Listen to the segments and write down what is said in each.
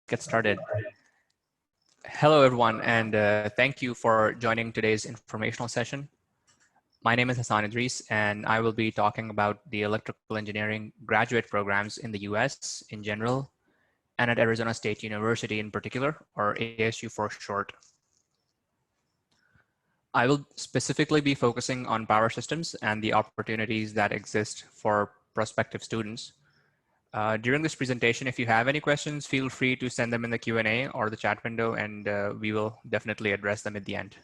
get started. Hello, everyone, and thank you for joining today's informational session. My name is Hassaan Idrees, and I will be talking about the electrical engineering graduate programs in the US in general, and at Arizona State University in particular, or ASU for short. I will specifically be focusing on power systems and the opportunities that exist for prospective students. During this presentation, if you have any questions, feel free to send them in the Q&A or the chat window, and we will definitely address them at the end.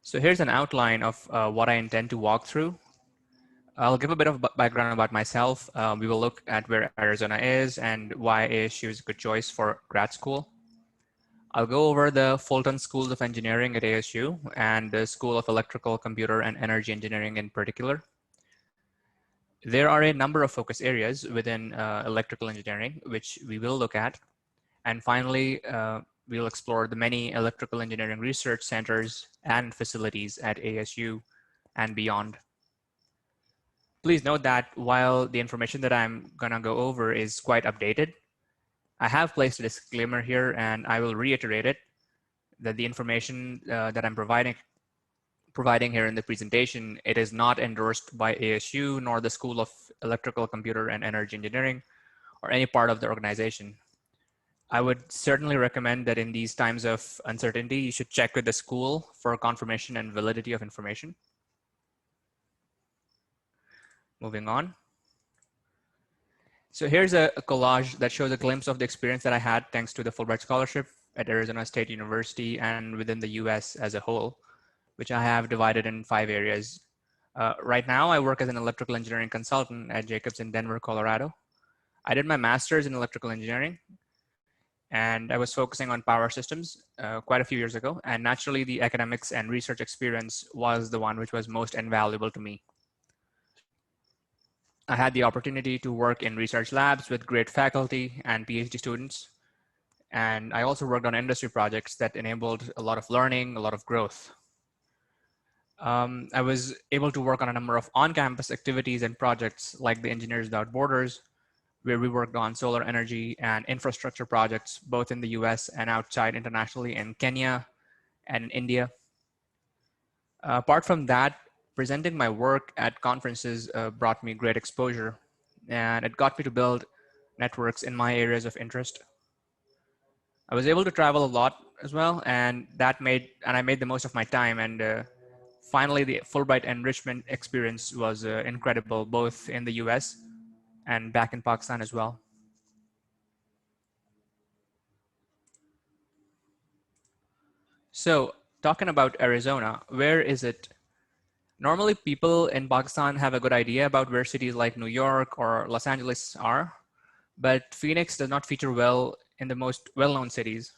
So here's an outline of what I intend to walk through. I'll give a bit of background about myself. We will look at where Arizona is and why ASU is a good choice for grad school. I'll go over the Fulton Schools of Engineering at ASU and the School of Electrical, Computer, and Energy Engineering in particular. There are a number of focus areas within electrical engineering, which we will look at. And finally, we'll explore the many electrical engineering research centers and facilities at ASU and beyond. Please note that while the information that I'm gonna go over is quite updated, I have placed a disclaimer here, and I will reiterate it, that the information that I'm providing here in the presentation, it is not endorsed by ASU nor the School of Electrical, Computer, and Energy Engineering or any part of the organization. I would certainly recommend that in these times of uncertainty, you should check with the school for confirmation and validity of information. Moving on. So here's a collage that shows a glimpse of the experience that I had thanks to the Fulbright Scholarship at Arizona State University and within the US as a whole, which I have divided in 5 areas. Right now, I work as an electrical engineering consultant at Jacobs in Denver, Colorado. I did my master's in electrical engineering, and I was focusing on power systems quite a few years ago. And naturally, the academics and research experience was the one which was most invaluable to me. I had the opportunity to work in research labs with great faculty and PhD students. And I also worked on industry projects that enabled a lot of learning, a lot of growth. I was able to work on a number of on-campus activities and projects like the Engineers Without Borders, where we worked on solar energy and infrastructure projects, both in the US and outside internationally in Kenya and in India. Apart from that, presenting my work at conferences brought me great exposure, and it got me to build networks in my areas of interest. I was able to travel a lot as well, and I made the most of my time. And finally, the Fulbright enrichment experience was incredible, both in the US and back in Pakistan as well. So talking about Arizona, where is it? Normally people in Pakistan have a good idea about where cities like New York or Los Angeles are, but Phoenix does not feature well in the most well-known cities.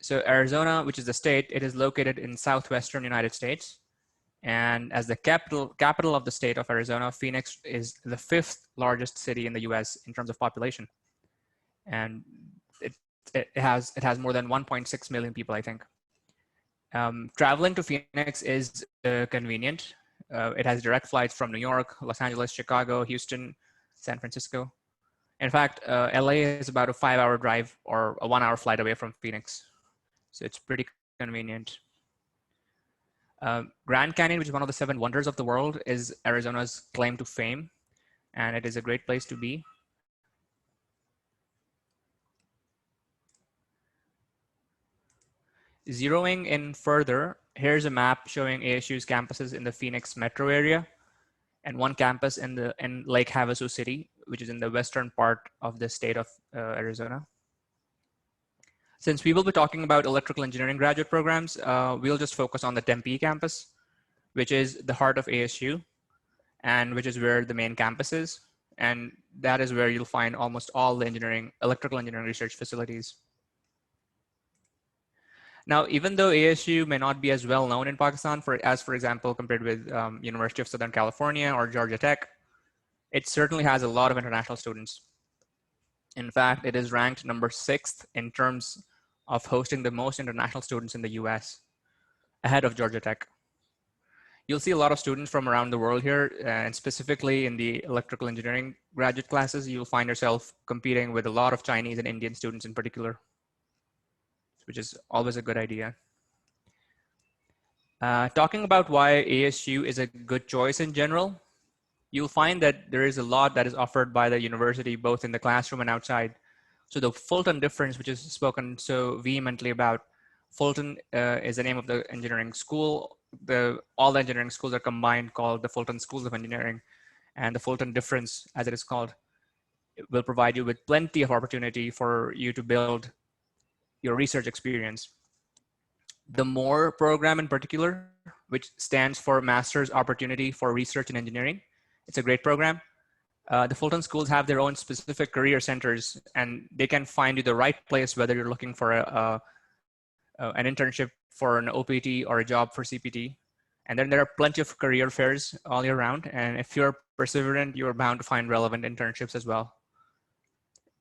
So Arizona, which is the state, it is located in southwestern United States. And as the capital of the state of Arizona, Phoenix is the 5th largest city in the US in terms of population. And it has more than 1.6 million people, I think. Traveling to Phoenix is convenient. It has direct flights from New York, Los Angeles, Chicago, Houston, San Francisco. In fact, LA is about a 5-hour drive or a 1-hour flight away from Phoenix. So it's pretty convenient. Grand Canyon, which is one of the 7 wonders of the world, is Arizona's claim to fame, and it is a great place to be. Zeroing in further, here's a map showing ASU's campuses in the Phoenix metro area and one campus in Lake Havasu City, which is in the western part of the state of Arizona. Since we will be talking about electrical engineering graduate programs, we'll just focus on the Tempe campus, which is the heart of ASU and which is where the main campus is. And that is where you'll find almost all the electrical engineering research facilities. Now, even though ASU may not be as well known in Pakistan as for example, compared with University of Southern California or Georgia Tech, it certainly has a lot of international students. In fact, it is ranked number 6th in terms of hosting the most international students in the US, ahead of Georgia Tech. You'll see a lot of students from around the world here, and specifically in the electrical engineering graduate classes, you'll find yourself competing with a lot of Chinese and Indian students in particular, which is always a good idea. Talking about why ASU is a good choice in general, you'll find that there is a lot that is offered by the university, both in the classroom and outside. So the Fulton difference, which is spoken so vehemently about, Fulton is the name of the engineering school. All the engineering schools are combined, called the Fulton Schools of Engineering. And the Fulton difference, as it is called, will provide you with plenty of opportunity for you to build your research experience. The MORE program in particular, which stands for Master's Opportunity for Research in Engineering, it's a great program. The Fulton schools have their own specific career centers, and they can find you the right place, whether you're looking for an internship for an OPT or a job for CPT. And then there are plenty of career fairs all year round. And if you're perseverant, you're bound to find relevant internships as well.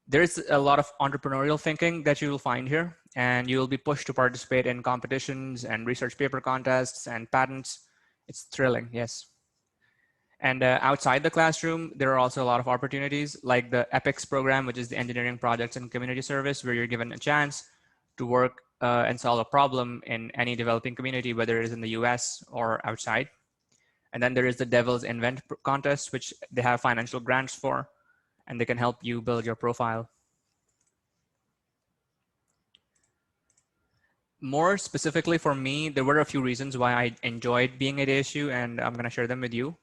There's a lot of entrepreneurial thinking that you will find here, and you will be pushed to participate in competitions and research paper contests and patents. It's thrilling, yes. And outside the classroom, there are also a lot of opportunities like the EPICS program, which is the Engineering Projects and Community Service, where you're given a chance to work and solve a problem in any developing community, whether it is in the US or outside. And then there is the Devil's Invent contest, which they have financial grants for, and they can help you build your profile. More specifically for me, there were a few reasons why I enjoyed being at ASU, and I'm going to share them with you.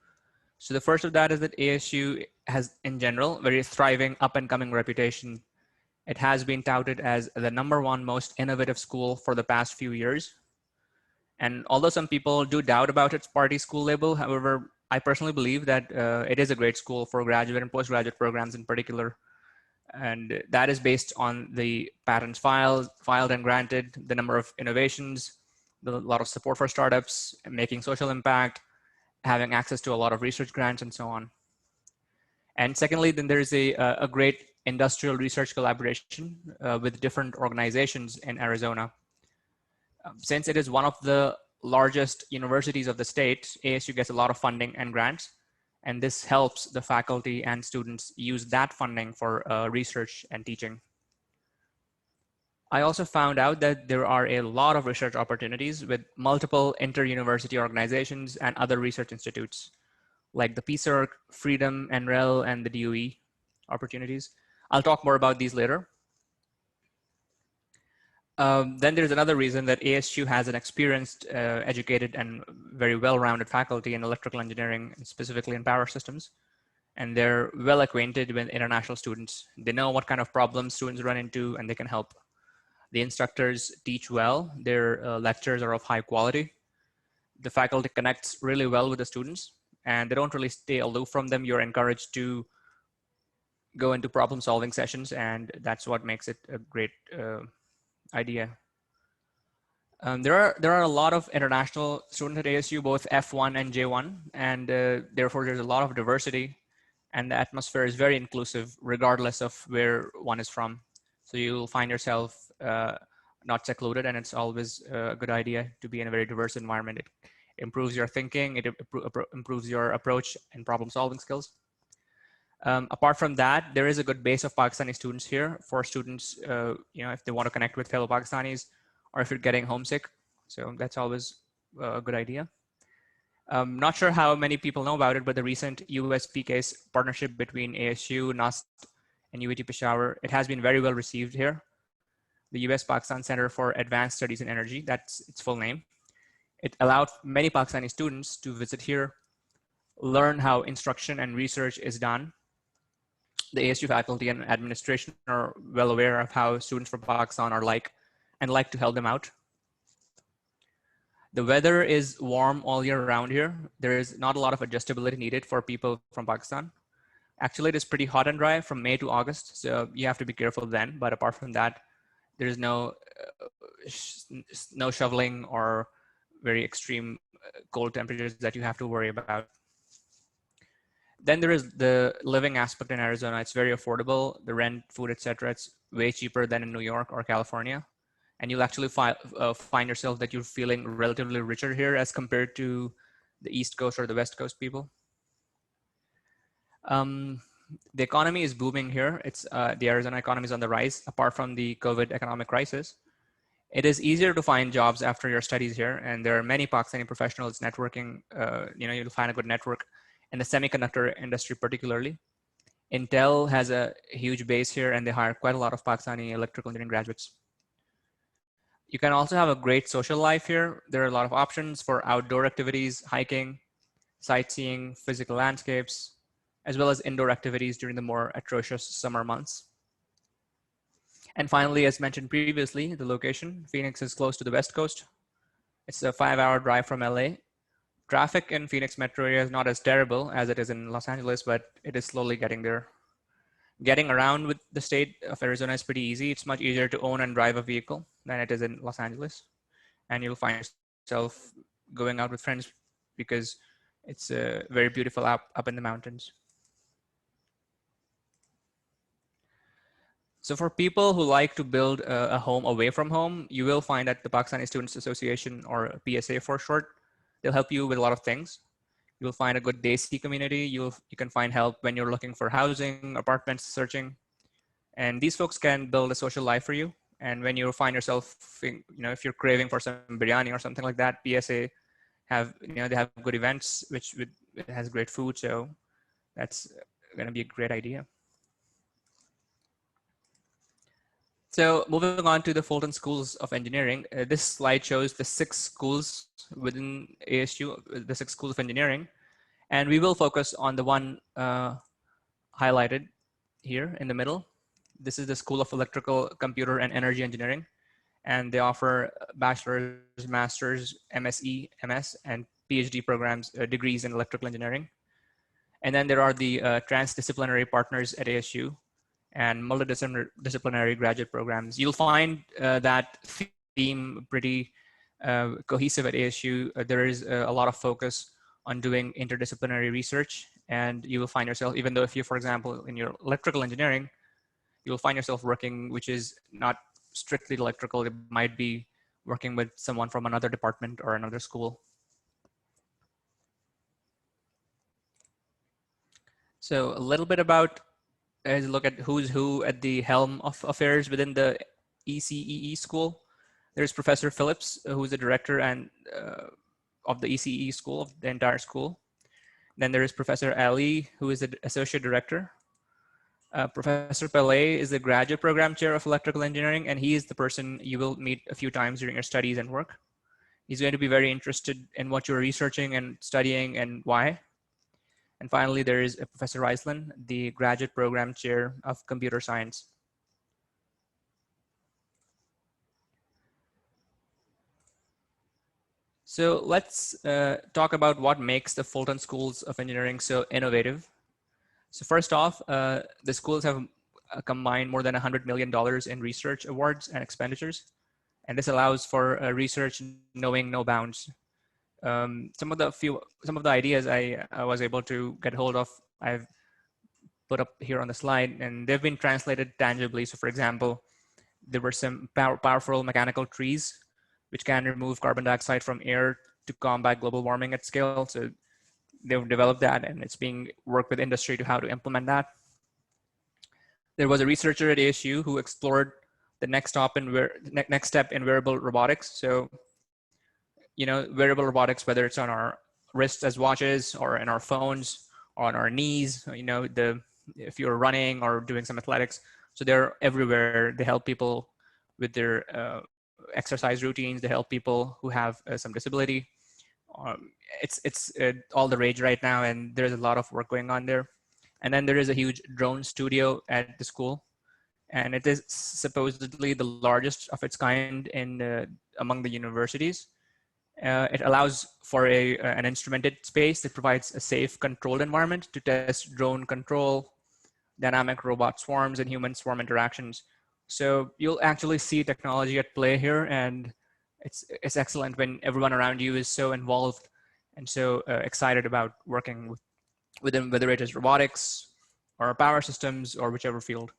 So the first of that is that ASU has, in general, a very thriving up and coming reputation. It has been touted as the #1 most innovative school for the past few years. And although some people do doubt about its party school label, however, I personally believe that it is a great school for graduate and postgraduate programs in particular. And that is based on the patents filed and granted, the number of innovations, a lot of support for startups, making social impact, having access to a lot of research grants, and so on. And secondly, then there's a great industrial research collaboration with different organizations in Arizona. Since it is one of the largest universities of the state, ASU gets a lot of funding and grants, and this helps the faculty and students use that funding for research and teaching. I also found out that there are a lot of research opportunities with multiple inter-university organizations and other research institutes, like the PCERC, Freedom, NREL, and the DOE opportunities. I'll talk more about these later. Then there's another reason that ASU has an experienced, educated, and very well-rounded faculty in electrical engineering, specifically in power systems. And they're well acquainted with international students. They know what kind of problems students run into, and they can help. The instructors teach well. Their lectures are of high quality. The faculty connects really well with the students, and they don't really stay aloof from them. You're encouraged to go into problem-solving sessions, and that's what makes it a great idea. There are a lot of international students at ASU, both F1 and J1, and therefore there's a lot of diversity, and the atmosphere is very inclusive regardless of where one is from. So you'll find yourself not secluded, and it's always a good idea to be in a very diverse environment. It improves your thinking, it improves your approach and problem-solving skills. Apart from that, there is a good base of Pakistani students here for students, if they want to connect with fellow Pakistanis, or if you're getting homesick. So that's always a good idea. Not sure how many people know about it, but the recent USP case partnership between ASU, NUST, and UAT Peshawar, it has been very well received here. The US-Pakistan Center for Advanced Studies in Energy, that's its full name. It allowed many Pakistani students to visit here, learn how instruction and research is done. The ASU faculty and administration are well aware of how students from Pakistan are like, and like to help them out. The weather is warm all year round here. There is not a lot of adjustability needed for people from Pakistan. Actually, it is pretty hot and dry from May to August, so you have to be careful then. But apart from that, there is no shoveling or very extreme cold temperatures that you have to worry about. Then there is the living aspect in Arizona. It's very affordable. The rent, food, etc. It's way cheaper than in New York or California. And you'll actually find yourself that you're feeling relatively richer here as compared to the East Coast or the West Coast people. The economy is booming here. It's the Arizona economy is on the rise, apart from the COVID economic crisis. It is easier to find jobs after your studies here, and there are many Pakistani professionals networking. You'll find a good network in the semiconductor industry, particularly. Intel has a huge base here, and they hire quite a lot of Pakistani electrical engineering graduates. You can also have a great social life here. There are a lot of options for outdoor activities, hiking, sightseeing, physical landscapes, as well as indoor activities during the more atrocious summer months. And finally, as mentioned previously, the location, Phoenix is close to the West Coast. It's a 5-hour drive from LA. Traffic in Phoenix metro area is not as terrible as it is in Los Angeles, but it is slowly getting there. Getting around with the state of Arizona is pretty easy. It's much easier to own and drive a vehicle than it is in Los Angeles. And you'll find yourself going out with friends because it's very beautiful up in the mountains. So for people who like to build a home away from home, you will find that the Pakistani Students Association, or PSA for short, they'll help you with a lot of things. You'll find a good Desi community. You can find help when you're looking for housing, apartments, searching. And these folks can build a social life for you. And when you find yourself, if you're craving for some biryani or something like that, PSA they have good events, it has great food. So that's going to be a great idea. So moving on to the Fulton Schools of Engineering, this slide shows the 6 schools within ASU, the 6 schools of engineering. And we will focus on the one highlighted here in the middle. This is the School of Electrical, Computer, and Energy Engineering. And they offer bachelor's, master's, MSE, MS, and PhD programs, degrees in electrical engineering. And then there are the transdisciplinary partners at ASU and multidisciplinary graduate programs. You'll find that theme pretty cohesive at ASU. There is a lot of focus on doing interdisciplinary research, and you will find yourself, even though if you, for example, in your electrical engineering, you'll find yourself working, which is not strictly electrical. It might be working with someone from another department or another school. So a little bit about, as look at who's who at the helm of affairs within the ECEE school. There's Professor Phillips, who's the director and of the ECEE school, of the entire school. Then there is Professor Ali, who is the associate director. Professor Pillay is the graduate program chair of electrical engineering, and he is the person you will meet a few times during your studies and work. He's going to be very interested in what you're researching and studying and why. And finally, there is Professor Reisland, the graduate program chair of computer science. So let's talk about what makes the Fulton Schools of Engineering so innovative. So first off, the schools have combined more than $100 million in research awards and expenditures. And this allows for research knowing no bounds. Some of the ideas I was able to get hold of, I've put up here on the slide, and they've been translated tangibly. So for example, there were some powerful mechanical trees which can remove carbon dioxide from air to combat global warming at scale. So they've developed that, and it's being worked with industry to how to implement that. There was a researcher at ASU who explored the next step in wearable robotics. So, wearable robotics, whether it's on our wrists as watches or in our phones or on our knees, if you're running or doing some athletics. So they're everywhere. They help people with their exercise routines. They help people who have some disability. It's all the rage right now, and there's a lot of work going on there. And then there is a huge drone studio at the school, and it is supposedly the largest of its kind among the universities. It allows for an instrumented space that provides a safe, controlled environment to test drone control, dynamic robot swarms, and human swarm interactions. So you'll actually see technology at play here, and it's excellent when everyone around you is so involved and so excited about working within, whether it is robotics or power systems or whichever field.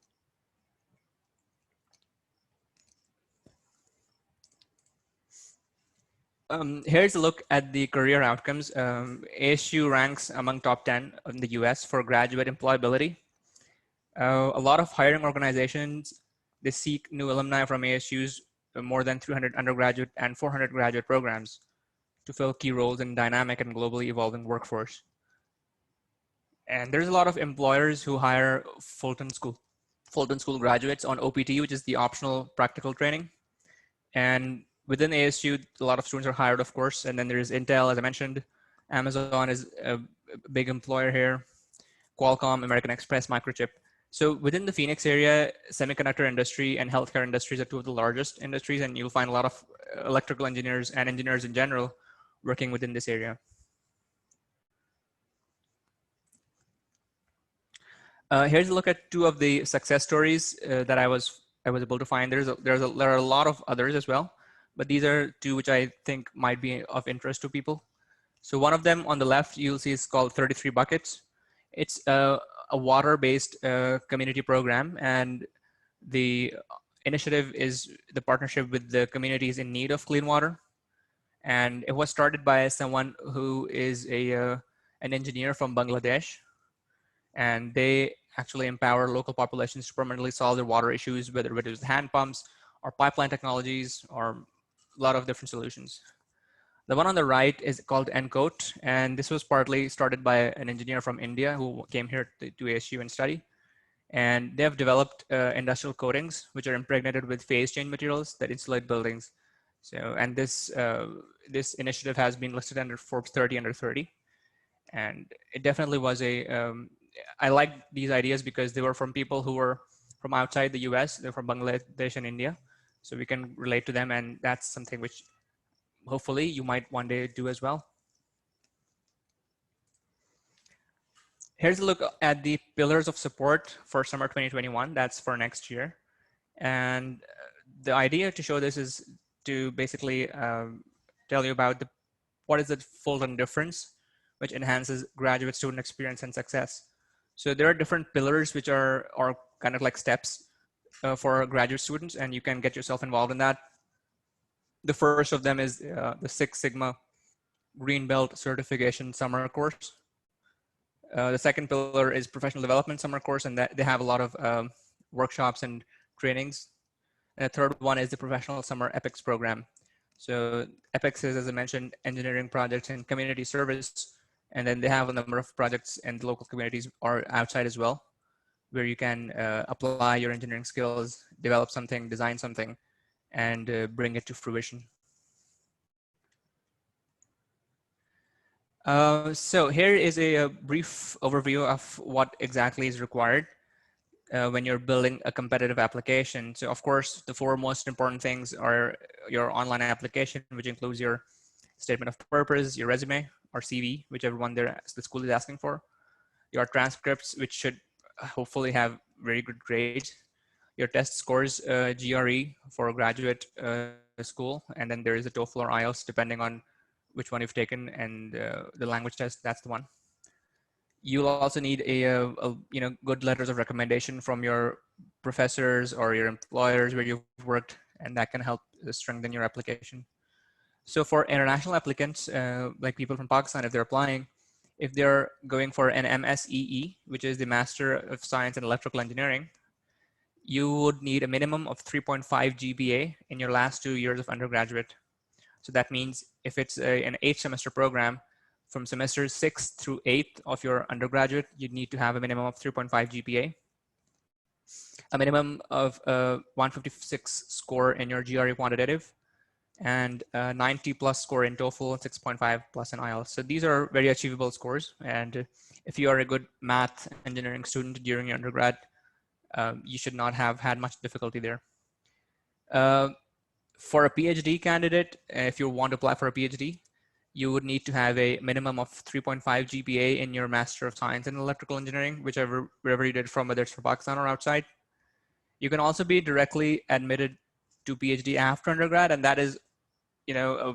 Here's a look at the career outcomes. ASU ranks among top 10 in the US for graduate employability. A lot of hiring organizations, they seek new alumni from ASU's more than 300 undergraduate and 400 graduate programs to fill key roles in dynamic and globally evolving workforce. And there's a lot of employers who hire Fulton School graduates on OPT, which is the optional practical training. And within ASU, a lot of students are hired, of course. And then there's Intel, as I mentioned. Amazon is a big employer here. Qualcomm, American Express, Microchip. So within the Phoenix area, semiconductor industry and healthcare industries are two of the largest industries, and you'll find a lot of electrical engineers and engineers in general working within this area. Here's a look at two of the success stories that I was able to find. There are a lot of others as well, but these are two which I think might be of interest to people. So one of them on the left, you'll see is called 33 Buckets. It's a water-based community program, and the initiative is the partnership with the communities in need of clean water. And it was started by someone who is an engineer from Bangladesh, and they actually empower local populations to permanently solve their water issues, whether it is hand pumps or pipeline technologies or a lot of different solutions. The one on the right is called ENCOAT, and this was partly started by an engineer from India who came here to ASU and study. And they have developed industrial coatings, which are impregnated with phase change materials that insulate buildings. So, and this initiative has been listed under Forbes 30 under 30. And it definitely was I like these ideas because they were from people who were from outside the US, they're from Bangladesh and India. So we can relate to them, and that's something which hopefully you might one day do as well. Here's a look at the pillars of support for summer 2021. That's for next year. And the idea to show this is to basically tell you about what is the Fulton difference, which enhances graduate student experience and success. So there are different pillars which are kind of like steps for graduate students, and you can get yourself involved in that. The first of them is the Six Sigma Green Belt Certification Summer Course. The second pillar is Professional Development Summer Course, and that they have a lot of workshops and trainings. And the third one is the Professional Summer EPICS program. So EPICS is, as I mentioned, engineering projects and community service. And then they have a number of projects in the local communities or outside as well, where you can apply your engineering skills, develop something, design something, and bring it to fruition. So here is a brief overview of what exactly is required when you're building a competitive application. So of course, the four most important things are your online application, which includes your statement of purpose, your resume or CV, whichever one the school is asking for, your transcripts, which should hopefully have very good grades, your test scores, GRE for graduate school, and then there is a TOEFL or IELTS depending on which one you've taken, and the language test, that's the one. You'll also need a good letters of recommendation from your professors or your employers where you've worked, and that can help strengthen your application. So for international applicants, like people from Pakistan, if they're applying, if they're going for an MSEE, which is the Master of Science in Electrical Engineering, you would need a minimum of 3.5 GPA in your last 2 years of undergraduate. So that means if it's an 8 semester program, from semesters 6th through 8th of your undergraduate, you need to have a minimum of 3.5 GPA, a minimum of 156 score in your GRE quantitative, and 90 plus score in TOEFL, 6.5 plus in IELTS. So these are very achievable scores. And if you are a good math engineering student during your undergrad, you should not have had much difficulty there. For a PhD candidate, if you want to apply for a PhD, you would need to have a minimum of 3.5 GPA in your Master of Science in Electrical Engineering, wherever you did from, whether it's from Pakistan or outside. You can also be directly admitted to PhD after undergrad, and that is, a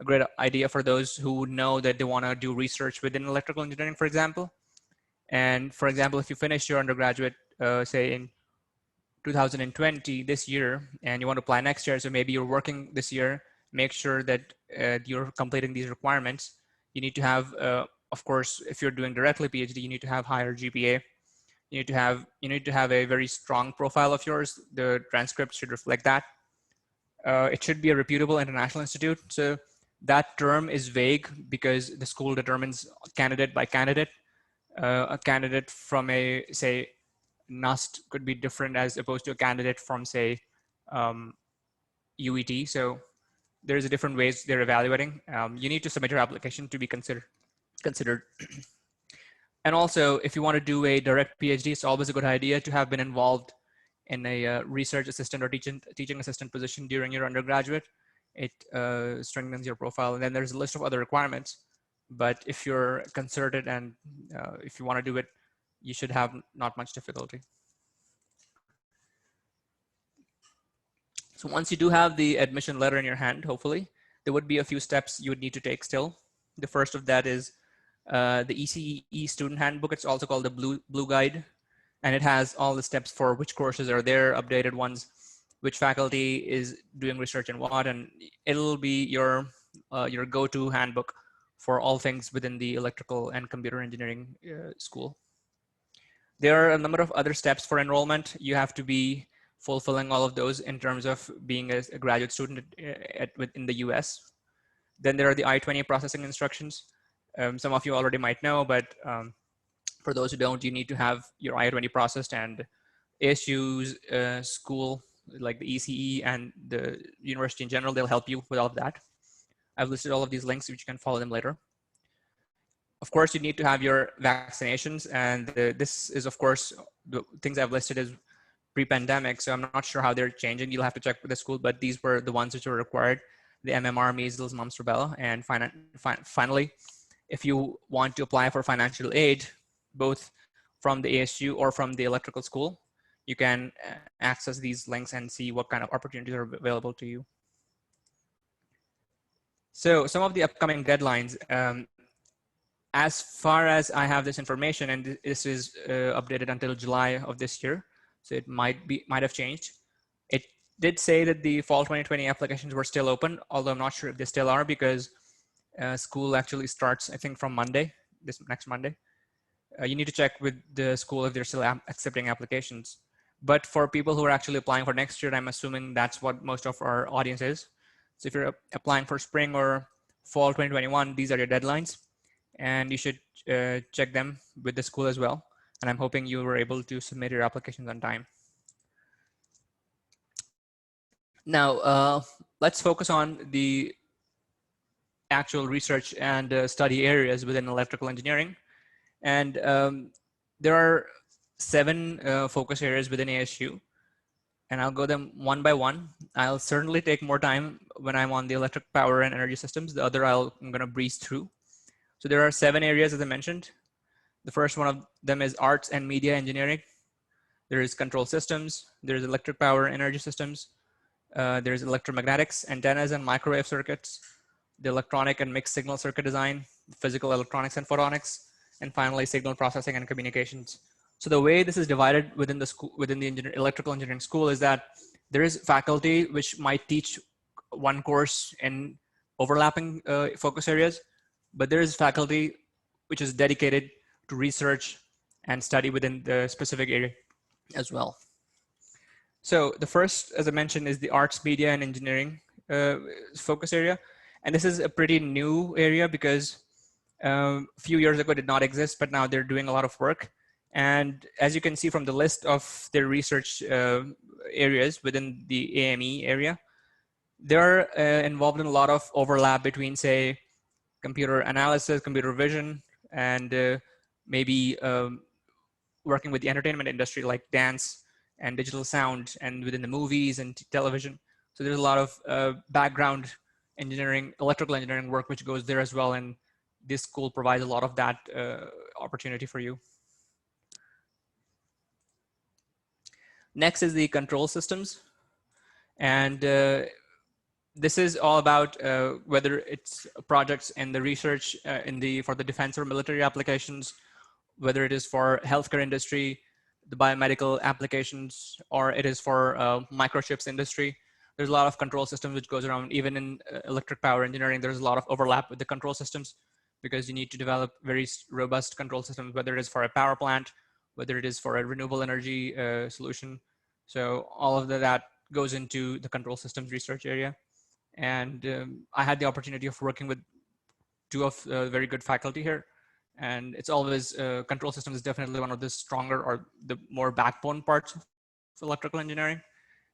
great idea for those who know that they want to do research within electrical engineering, for example. And for example, if you finish your undergraduate, say in 2020, this year, and you want to apply next year, so maybe you're working this year, make sure that you're completing these requirements. You need to have, of course, if you're doing directly PhD, you need to have higher GPA. You need to have a very strong profile of yours. The transcript should reflect that. It should be a reputable international institute. So that term is vague because the school determines candidate by candidate. A candidate from a, say, NUST could be different as opposed to a candidate from, say, UET. So there's a different ways they're evaluating. You need to submit your application to be considered. And also, if you want to do a direct PhD, it's always a good idea to have been involved in a research assistant or teaching assistant position during your undergraduate. It strengthens your profile. And then there's a list of other requirements. But if you're concerted and if you want to do it, you should have not much difficulty. So once you do have the admission letter in your hand, hopefully, there would be a few steps you would need to take still. The first of that is the ECE student handbook. It's also called the Blue Guide. And it has all the steps for which courses are there, updated ones, which faculty is doing research in what, and it'll be your go-to handbook for all things within the electrical and computer engineering school. There are a number of other steps for enrollment. You have to be fulfilling all of those in terms of being a graduate student in the US. Then there are the I-20 processing instructions. Some of you already might know, but for those who don't, you need to have your I-20 processed, and ASU's school, like the ECE and the university in general, they'll help you with all of that. I've listed all of these links, which you can follow them later. Of course, you need to have your vaccinations, and this is, of course, the things I've listed is pre-pandemic, so I'm not sure how they're changing. You'll have to check with the school, but these were the ones which were required: the MMR, measles, mumps, rubella, and finally, if you want to apply for financial aid, both from the ASU or from the electrical school, you can access these links and see what kind of opportunities are available to you. So some of the upcoming deadlines, as far as I have this information, and this is updated until July of this year, so it might have changed. It did say that the fall 2020 applications were still open, although I'm not sure if they still are, because school actually starts, I think, from Monday, this next Monday. You need to check with the school if they're still accepting applications. But for people who are actually applying for next year, I'm assuming that's what most of our audience is. So if you're applying for spring or fall 2021, these are your deadlines, and you should check them with the school as well. And I'm hoping you were able to submit your applications on time. Now, let's focus on the actual research and study areas within electrical engineering. And there are 7 focus areas within ASU, and I'll go them one by one. I'll certainly take more time when I'm on the electric power and energy systems. The other I'm going to breeze through. So there are 7 areas, as I mentioned. The first one of them is arts and media engineering. There is control systems. There's electric power and energy systems. There's electromagnetics, antennas and microwave circuits, the electronic and mixed signal circuit design, physical electronics and photonics, and finally signal processing and communications. So the way this is divided within the school, within the electrical engineering school, is that there is faculty which might teach one course in overlapping focus areas, but there is faculty which is dedicated to research and study within the specific area as well. So the first, as I mentioned, is the arts, media, and engineering focus area. And this is a pretty new area because a few years ago did not exist, but now they're doing a lot of work. And as you can see from the list of their research areas within the AME area, they're involved in a lot of overlap between, say, computer analysis, computer vision, and maybe working with the entertainment industry like dance and digital sound, and within the movies and television. So there's a lot of background engineering, electrical engineering work which goes there as well. And this school provides a lot of that opportunity for you. Next is the control systems. And this is all about whether it's projects in the research for the defense or military applications, whether it is for healthcare industry, the biomedical applications, or it is for microchips industry. There's a lot of control systems which goes around. Even in electric power engineering, there's a lot of overlap with the control systems, because you need to develop very robust control systems, whether it is for a power plant, whether it is for a renewable energy solution. So all of that goes into the control systems research area. And I had the opportunity of working with two of very good faculty here. And it's always, control systems is definitely one of the stronger or the more backbone parts of electrical engineering.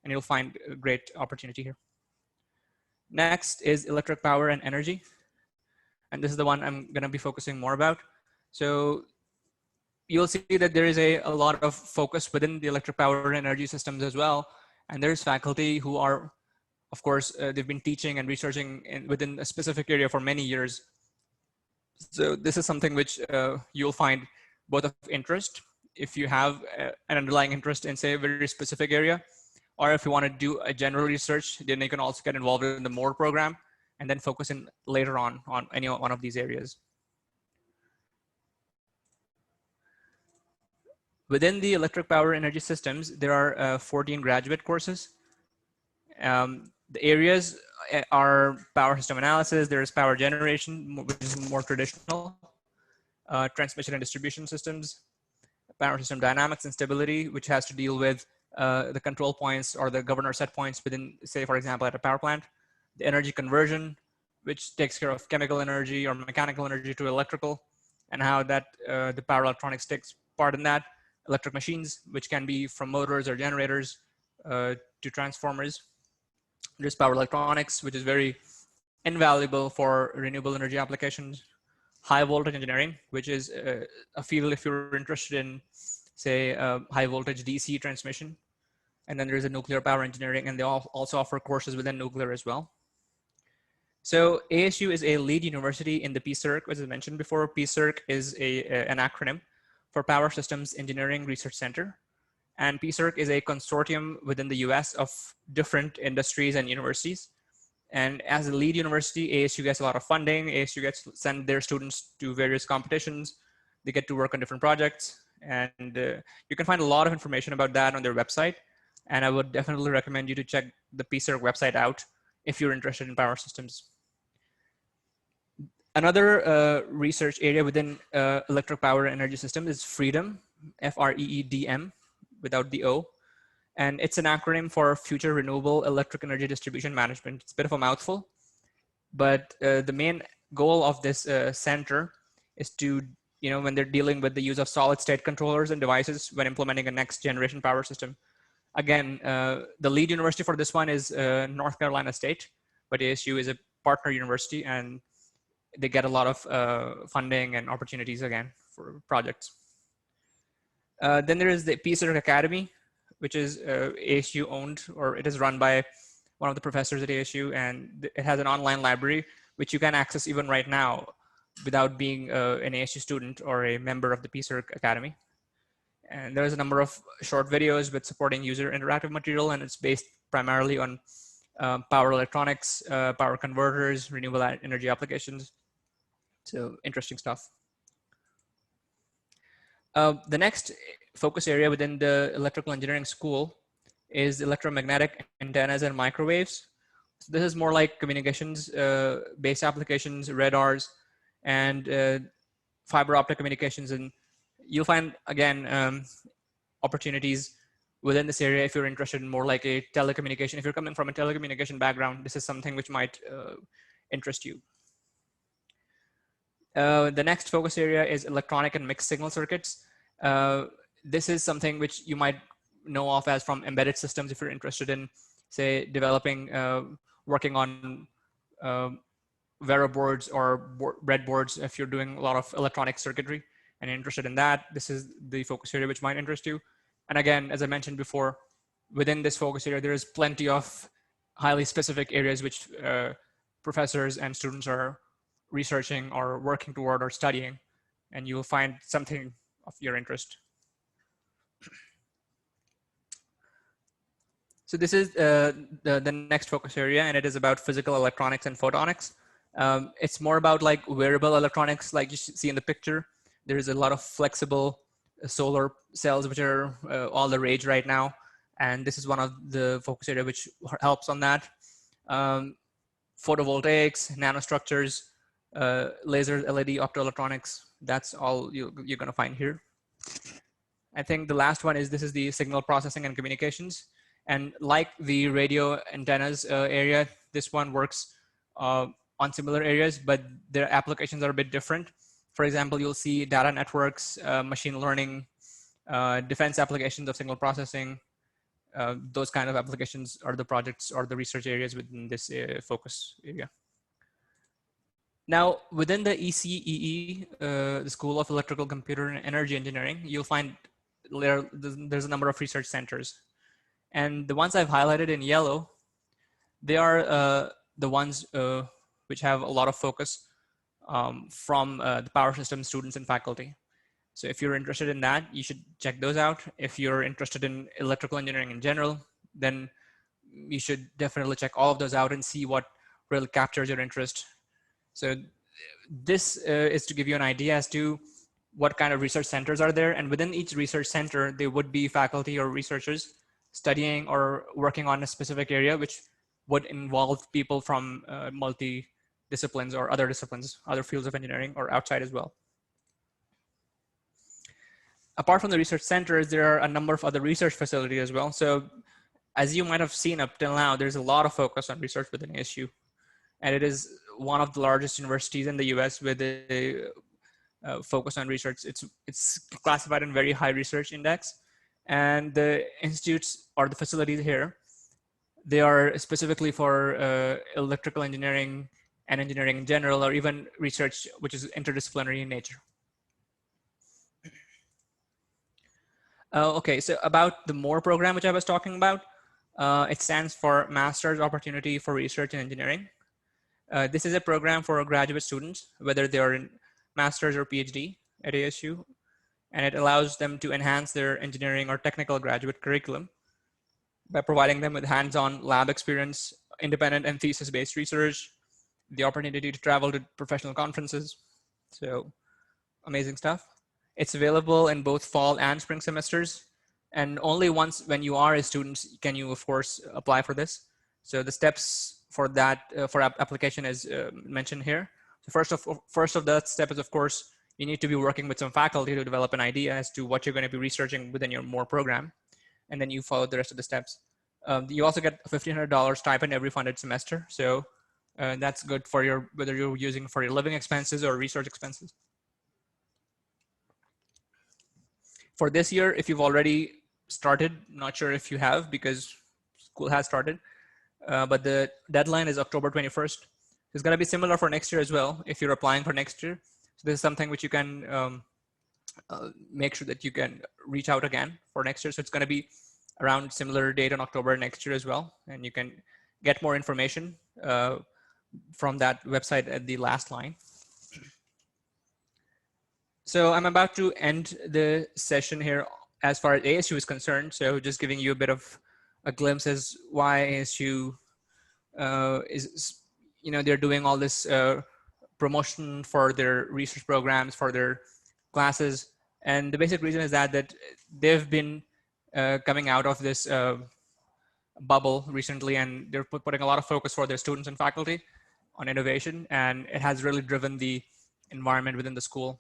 And you'll find a great opportunity here. Next is electric power and energy. And this is the one I'm going to be focusing more about. So you'll see that there is a lot of focus within the electric power and energy systems as well. And there's faculty who are, of course, they've been teaching and researching within a specific area for many years. So this is something which you'll find both of interest if you have an underlying interest in, say, a very specific area, or if you want to do a general research, then you can also get involved in the MORE program and then focus in later on any one of these areas. Within the electric power energy systems, there are 14 graduate courses. The areas are power system analysis, there's power generation, which is more traditional, transmission and distribution systems, power system dynamics and stability, which has to deal with the control points or the governor set points within, say, for example, at a power plant. The energy conversion, which takes care of chemical energy or mechanical energy to electrical, and how that the power electronics takes part in that. Electric machines, which can be from motors or generators to transformers. There's power electronics, which is very invaluable for renewable energy applications. High voltage engineering, which is a field if you're interested in, say, high voltage DC transmission. And then there's a nuclear power engineering, and they also offer courses within nuclear as well. So ASU is a lead university in the PCIRC, as I mentioned before. PCIRC is an acronym for Power Systems Engineering Research Center. And PCIRC is a consortium within the US of different industries and universities. And as a lead university, ASU gets a lot of funding. ASU gets to send their students to various competitions. They get to work on different projects. And you can find a lot of information about that on their website. And I would definitely recommend you to check the PCIRC website out if you're interested in power systems. Another research area within electric power energy system is FREEDM, F-R-E-E-D-M, without the O. And it's an acronym for Future Renewable Electric Energy Distribution Management. It's a bit of a mouthful, but the main goal of this center is to, when they're dealing with the use of solid state controllers and devices when implementing a next generation power system. Again, the lead university for this one is North Carolina State, but ASU is a partner university, and they get a lot of funding and opportunities again for projects. Then there is the PCIRC Academy, which is ASU owned, or it is run by one of the professors at ASU, and it has an online library which you can access even right now without being an ASU student or a member of the PCIRC Academy. And there's a number of short videos with supporting user interactive material, and it's based primarily on power electronics, power converters, renewable energy applications. So interesting stuff. The next focus area within the electrical engineering school is electromagnetic antennas and microwaves. So this is more like communications based applications, radars, and fiber optic communications. And you'll find, again, opportunities within this area if you're interested in more like a telecommunication. If you're coming from a telecommunication background, this is something which might interest you. The next focus area is electronic and mixed signal circuits. This is something which you might know of as from embedded systems if you're interested in, say, developing, working on Vera boards or breadboards. If you're doing a lot of electronic circuitry and you're interested in that, this is the focus area which might interest you. And again, as I mentioned before, within this focus area, there is plenty of highly specific areas which professors and students are researching or working toward or studying, and you will find something of your interest. So this is the next focus area, and it is about physical electronics and photonics. It's more about like wearable electronics, like you see in the picture. There is a lot of flexible solar cells, which are all the rage right now. And this is one of the focus area which helps on that. Photovoltaics, nanostructures, lasers, LED, optoelectronics. That's all you're going to find here. I think the last one is this is the signal processing and communications. And like the radio antennas area, this one works on similar areas, but their applications are a bit different. For example, you'll see data networks, machine learning, defense applications of signal processing. Those kind of applications are the projects or the research areas within this focus area. Now, within the ECEE, the School of Electrical, Computer, and Energy Engineering, you'll find there's a number of research centers. And the ones I've highlighted in yellow, they are the ones which have a lot of focus from the power system students and faculty. So if you're interested in that, you should check those out. If you're interested in electrical engineering in general, then you should definitely check all of those out and see what really captures your interest. So this is to give you an idea as to what kind of research centers are there. And within each research center, there would be faculty or researchers studying or working on a specific area, which would involve people from multi-disciplines or other disciplines, other fields of engineering or outside as well. Apart from the research centers, there are a number of other research facilities as well. So as you might have seen up till now, there's a lot of focus on research within ASU. And it is one of the largest universities in the US with a focus on research. It's classified in very high research index. And the institutes or the facilities here, they are specifically for electrical engineering and engineering in general, or even research which is interdisciplinary in nature. Okay, so about the MORE program, which I was talking about, it stands for Master's Opportunity for Research in Engineering. This is a program for graduate students, whether they are in master's or PhD at ASU, and it allows them to enhance their engineering or technical graduate curriculum by providing them with hands-on lab experience, independent and thesis-based research, the opportunity to travel to professional conferences. So amazing stuff. It's available in both fall and spring semesters. And only once when you are a student can you, of course, apply for this. So the steps for that, for application is mentioned here. So first of that step is, of course, you need to be working with some faculty to develop an idea as to what you're going to be researching within your MORE program. And then you follow the rest of the steps. You also get a $1,500 stipend every funded semester. So that's good for your, whether you're using for your living expenses or research expenses. For this year, if you've already started, not sure if you have because school has started, but the deadline is October 21st. It's going to be similar for next year as well if you're applying for next year. So this is something which you can make sure that you can reach out again for next year. So it's going to be around similar date in October next year as well. And you can get more information from that website at the last line. So I'm about to end the session here as far as ASU is concerned. So just giving you a bit of a glimpse as why ASU is, you know, they're doing all this promotion for their research programs, for their classes. And the basic reason is that they've been coming out of this bubble recently, and they're putting a lot of focus for their students and faculty on innovation. And it has really driven the environment within the school.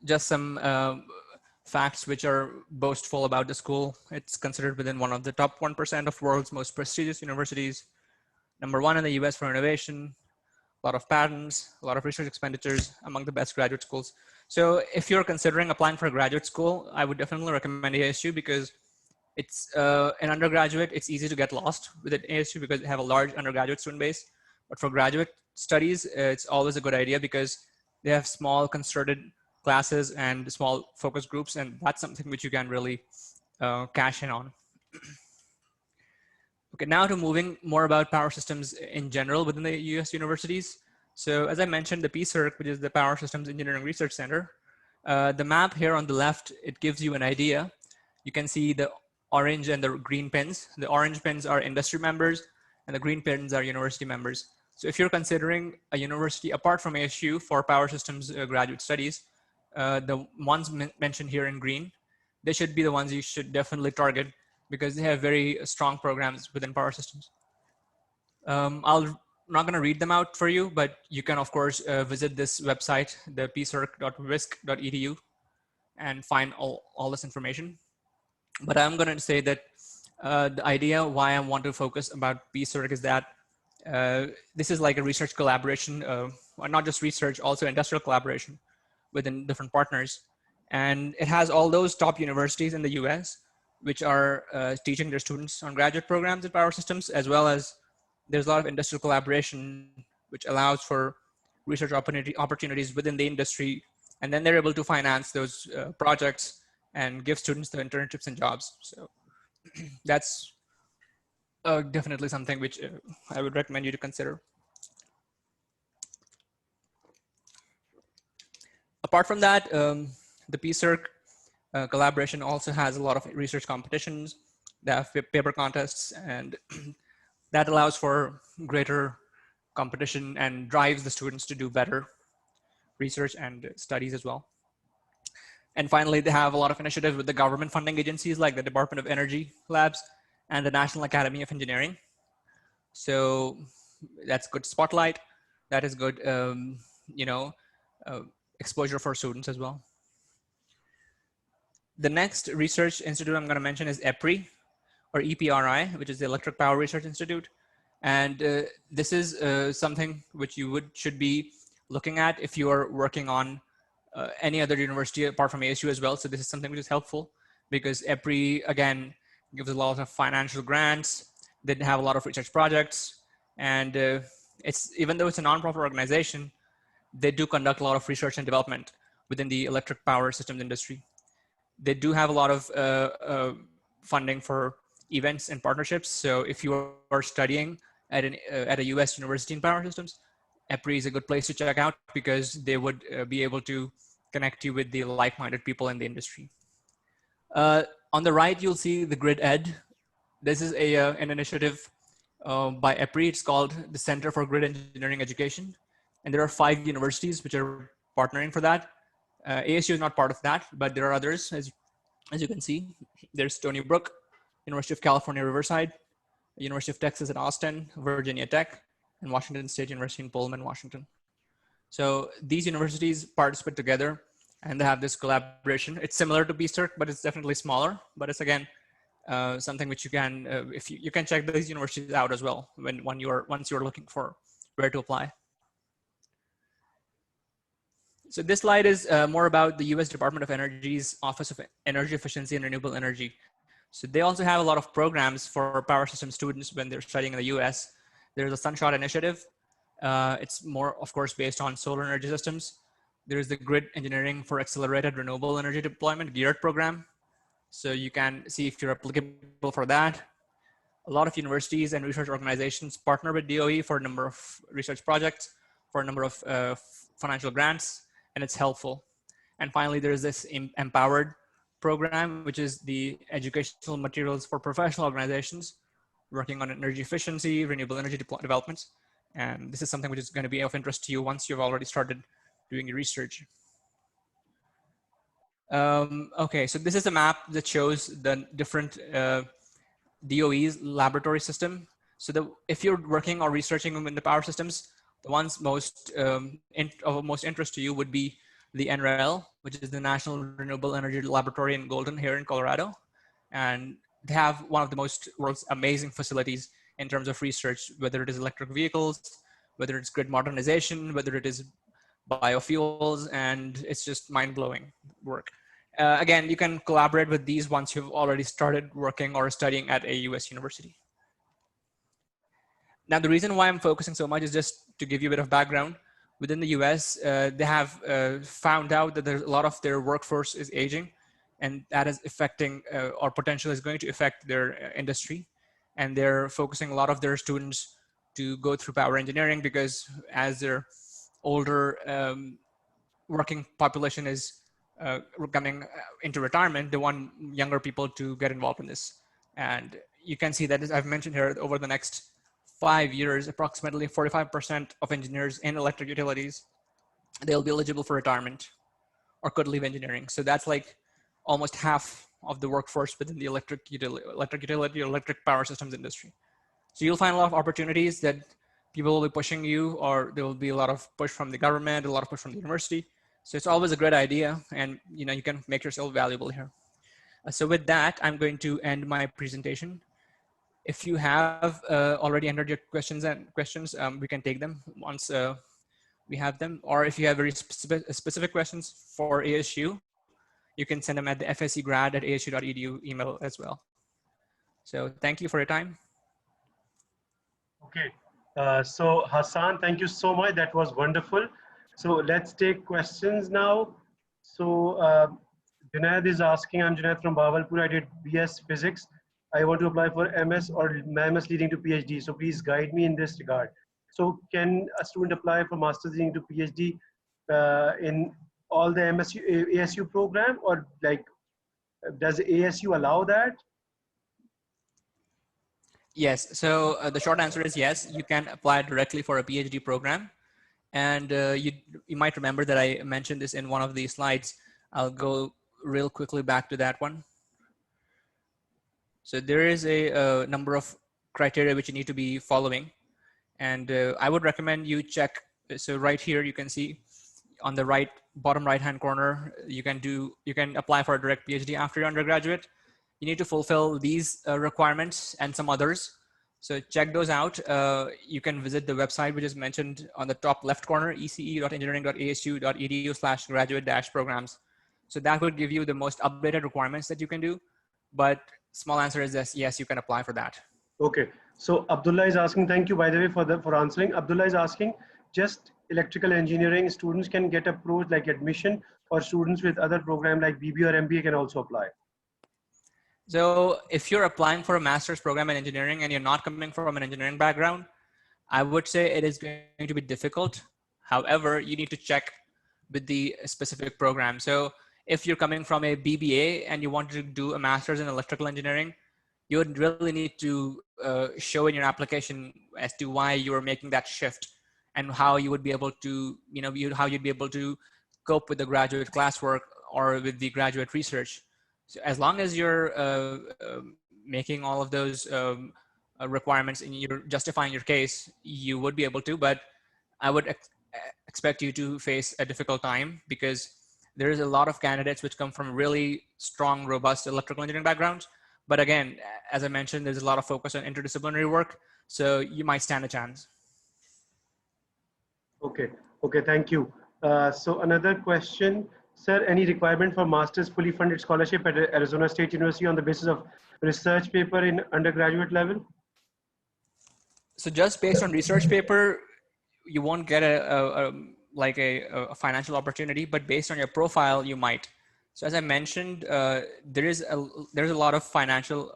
Just some facts which are boastful about the school. It's considered within one of the top 1% of world's most prestigious universities. #1 in the US for innovation, a lot of patents, a lot of research expenditures, among the best graduate schools. So if you're considering applying for a graduate school, I would definitely recommend ASU because it's an undergraduate, it's easy to get lost with ASU because they have a large undergraduate student base. But for graduate studies, it's always a good idea because they have small concerted classes and small focus groups, and that's something which you can really cash in on. Okay, now to moving more about power systems in general within the US universities. So as I mentioned, the PCERC, which is the Power Systems Engineering Research Center, the map here on the left, it gives you an idea. You can see the orange and the green pins. The orange pins are industry members and the green pins are university members. So if you're considering a university apart from ASU for power systems graduate studies, the ones mentioned here in green, they should be the ones you should definitely target because they have very strong programs within power systems. I'm not going to read them out for you, but you can, of course, visit this website, the pcirc.wisc.edu, and find all this information. But I'm going to say that the idea why I want to focus about PCIRC is that this is like a research collaboration, not just research, also industrial collaboration within different partners. And it has all those top universities in the US, which are teaching their students on graduate programs in power systems, as well as there's a lot of industrial collaboration, which allows for research opportunities within the industry. And then they're able to finance those projects and give students the internships and jobs. So that's definitely something which I would recommend you to consider. Apart from that, the PCIRC collaboration also has a lot of research competitions. They have paper contests, and that allows for greater competition and drives the students to do better research and studies as well. And finally, they have a lot of initiatives with the government funding agencies like the Department of Energy Labs and the National Academy of Engineering. So that's good spotlight. That is good, exposure for students as well. The next research institute I'm going to mention is EPRI, or EPRI, which is the Electric Power Research Institute. And this is something which you should be looking at if you are working on any other university apart from ASU as well. So this is something which is helpful because EPRI, again, gives a lot of financial grants. They have a lot of research projects. And even though it's a nonprofit organization, they do conduct a lot of research and development within the electric power systems industry. They do have a lot of funding for events and partnerships. So if you are studying at a US university in power systems, EPRI is a good place to check out because they would be able to connect you with the like-minded people in the industry. On the right, you'll see the Grid Ed. This is an initiative by EPRI. It's called the Center for Grid Engineering Education. And there are 5 universities which are partnering for that. ASU is not part of that, but there are others, as you can see. There's Stony Brook, University of California, Riverside, University of Texas at Austin, Virginia Tech, and Washington State University in Pullman, Washington. So these universities participate together and they have this collaboration. It's similar to PCIRC, but it's definitely smaller. But it's again, something which you can, if you can check these universities out as well once you're looking for where to apply. So this slide is more about the US Department of Energy's Office of Energy Efficiency and Renewable Energy. So they also have a lot of programs for power system students when they're studying in the US. There's a Sunshot Initiative. It's more, of course, based on solar energy systems. There's the Grid Engineering for Accelerated Renewable Energy Deployment, GEARD program. So you can see if you're applicable for that. A lot of universities and research organizations partner with DOE for a number of research projects, for a number of financial grants, and it's helpful. And finally, there's this Empowered program, which is the educational materials for professional organizations working on energy efficiency, renewable energy developments. And this is something which is going to be of interest to you once you've already started doing your research. Okay, so this is a map that shows the different DOE's laboratory system. So if you're working or researching in the power systems, the ones of most interest to you would be the NREL, which is the National Renewable Energy Laboratory in Golden here in Colorado. And they have one of the world's amazing facilities in terms of research, whether it is electric vehicles, whether it's grid modernization, whether it is biofuels, and it's just mind-blowing work. Again, you can collaborate with these once you've already started working or studying at a US university. Now, the reason why I'm focusing so much is just to give you a bit of background. Within the US, they have found out that there's a lot of their workforce is aging, and that is affecting or potentially is going to affect their industry. And they're focusing a lot of their students to go through power engineering because as their older working population is coming into retirement, they want younger people to get involved in this. And you can see that, as I've mentioned here, over the next 5 years, approximately 45% of engineers in electric utilities, they'll be eligible for retirement or could leave engineering. So that's like almost half of the workforce within the electric utility, electric power systems industry. So you'll find a lot of opportunities that people will be pushing you, or there will be a lot of push from the government, a lot of push from the university. So it's always a great idea, and you can make yourself valuable here. So with that, I'm going to end my presentation. If you have already entered your questions, we can take them once we have them. Or if you have very specific questions for ASU, you can send them at the fscgrad@asu.edu email as well. So thank you for your time. Okay, so Hassaan, thank you so much. That was wonderful. So let's take questions now. So Junaid is asking, I'm Junaid from Bahawalpur. I did BS Physics. I want to apply for MS or MS leading to PhD. So please guide me in this regard. So can a student apply for Masters leading to PhD in all the ASU program, or like, does ASU allow that? Yes, so the short answer is yes, you can apply directly for a PhD program. And you might remember that I mentioned this in one of these slides. I'll go real quickly back to that one. So there is a number of criteria which you need to be following. And I would recommend you check. So right here, you can see on the bottom right-hand corner, you can apply for a direct PhD after your undergraduate. You need to fulfill these requirements and some others. So check those out. You can visit the website, which is mentioned on the top left corner, ece.engineering.asu.edu/graduate-programs. So that will give you the most updated requirements that you can do. But small answer is yes, you can apply for that. Okay. So Abdullah is asking, thank you by the way for answering. Abdullah is asking, just electrical engineering students can get approved like admission, or students with other program like BB or MBA can also apply? So if you're applying for a master's program in engineering and you're not coming from an engineering background, I would say it is going to be difficult. However, you need to check with the specific program. So if you're coming from a BBA and you want to do a master's in electrical engineering, you would really need to show in your application as to why you are making that shift and how you would be able to, how you'd be able to cope with the graduate classwork or with the graduate research. So as long as you're making all of those requirements and you're justifying your case, you would be able to, but I would expect you to face a difficult time because there is a lot of candidates which come from really strong, robust electrical engineering backgrounds. But again, as I mentioned, there's a lot of focus on interdisciplinary work, so you might stand a chance. Okay, thank you. So another question, sir, any requirement for master's fully funded scholarship at Arizona State University on the basis of research paper in undergraduate level? So just based on research paper, you won't get a financial opportunity, but based on your profile, you might. So as I mentioned, there's a lot of financial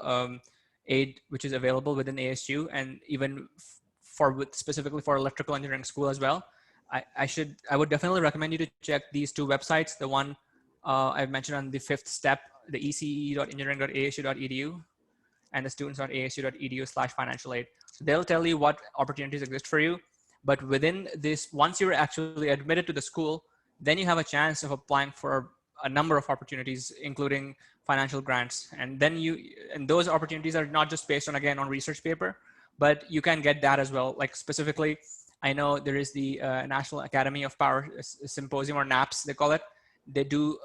aid which is available within ASU, and even specifically for electrical engineering school as well. I would definitely recommend you to check these two websites. The one I've mentioned on the fifth step, the ece.engineering.asu.edu and the students.asu.edu/financial aid. So they'll tell you what opportunities exist for you. But within this, once you're actually admitted to the school, then you have a chance of applying for a number of opportunities, including financial grants. And then those opportunities are not just based on, again, on research paper, but you can get that as well. Like specifically, I know there is the National Academy of Power Symposium, or NAPS, they call it. They do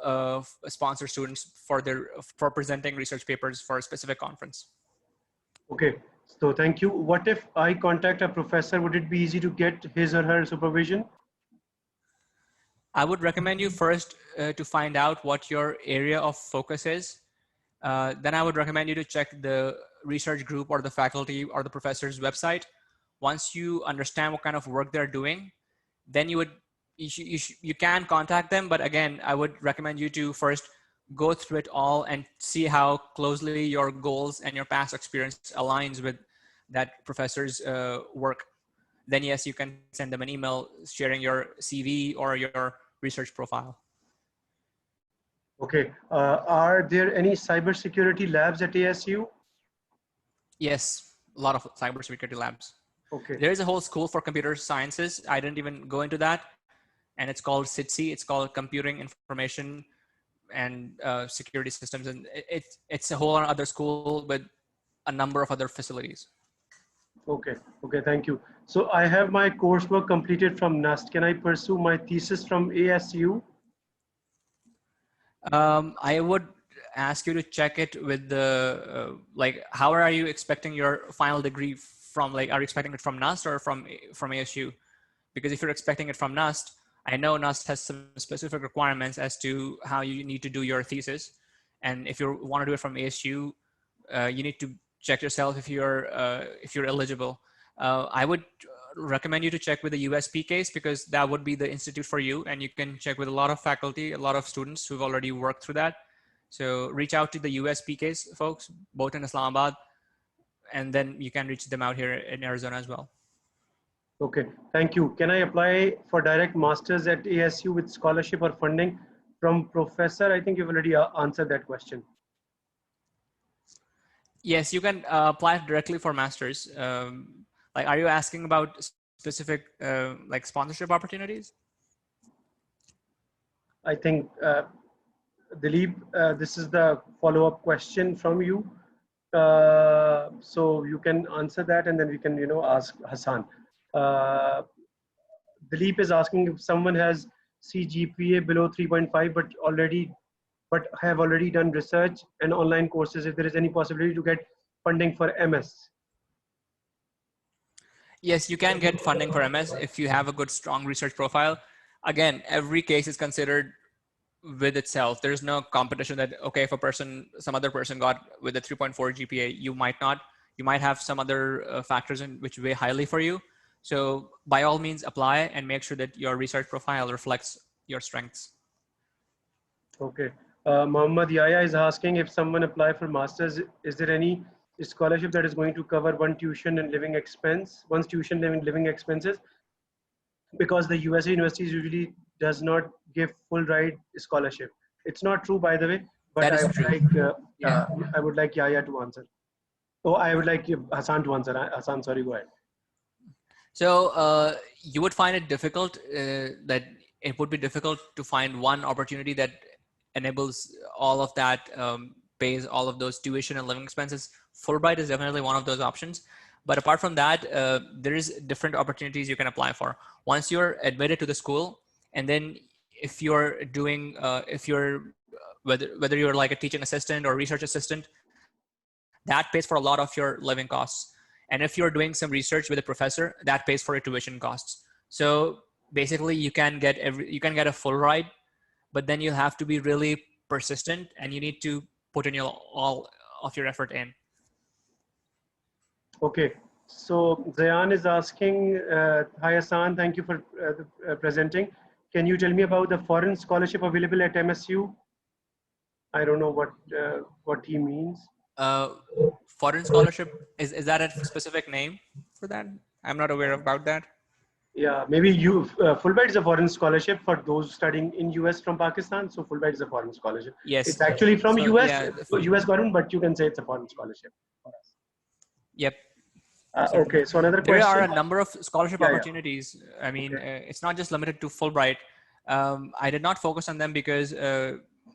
sponsor students for presenting research papers for a specific conference. Okay, so thank you. What if I contact a professor? Would it be easy to get his or her supervision? I would recommend you first to find out what your area of focus is. Then I would recommend you to check the research group or the faculty or the professor's website. Once you understand what kind of work they're doing, then you can contact them. But again, I would recommend you to first go through it all and see how closely your goals and your past experience aligns with that professor's work. Then yes, you can send them an email sharing your CV or your research profile. Okay, are there any cybersecurity labs at ASU? Yes, a lot of cybersecurity labs. Okay. There is a whole school for computer sciences. I didn't even go into that. And it's called CITSI. It's called Computing Information and security systems, and it's a whole other school with a number of other facilities. Okay, okay, thank you. So I have my coursework completed from NUST. Can I pursue my thesis from ASU? I would ask you to check it with the like, how are you expecting your final degree from? Like, are you expecting it from NUST or from ASU? Because if you're expecting it from NUST, I know NUST has some specific requirements as to how you need to do your thesis, and if you want to do it from ASU, you need to check yourself if you're eligible. I would recommend you to check with the USP case, because that would be the institute for you, and you can check with a lot of faculty, a lot of students who've already worked through that. So reach out to the USP case folks, both in Islamabad, and then you can reach them out here in Arizona as well. Okay, thank you. Can I apply for direct masters at ASU with scholarship or funding from professor? I think you've already answered that question. Yes, you can apply directly for masters. Like, are you asking about specific like sponsorship opportunities? I think, Dilip, this is the follow-up question from you. So you can answer that, and then we can, ask Hassaan. Dilip is asking if someone has CGPA below 3.5, but have already done research and online courses, if there is any possibility to get funding for MS. Yes, you can get funding for MS if you have a good, strong research profile. Again, every case is considered with itself. There's no competition that, okay, if some other person got with a 3.4 GPA, you might not. You might have some other factors in which weigh highly for you. So by all means, apply and make sure that your research profile reflects your strengths. Okay. Muhammad Yaya is asking, if someone apply for masters, is there any scholarship that is going to cover one's tuition and living expenses? Because the USA universities usually does not give full ride scholarship. It's not true, by the way, but That is true. I would like Yaya to answer. Oh, I would like Hassaan to answer. Hassaan, sorry, go ahead. So you would find it difficult, that it would be difficult to find one opportunity that enables all of that, pays all of those tuition and living expenses. Fulbright is definitely one of those options. But apart from that, there is different opportunities you can apply for. Once you're admitted to the school, and then if you're doing, whether you're like a teaching assistant or research assistant, that pays for a lot of your living costs. And if you're doing some research with a professor, that pays for your tuition costs. So basically, you can get a full ride, but then you have to be really persistent, and you need to put in all of your effort in. Okay, so Zayan is asking, hi Hassaan, thank you for presenting. Can you tell me about the foreign scholarship available at MSU? I don't know what he means. Foreign scholarship, is that a specific name for that? I'm not aware about that. Yeah, maybe Fulbright is a foreign scholarship for those studying in US from Pakistan. So Fulbright is a foreign scholarship. Yes. It's actually from so, US, yeah, US government, but you can say it's a foreign scholarship for us. Yep. Okay, so another question. There are a number of scholarship opportunities. I mean, it's not just limited to Fulbright. I did not focus on them because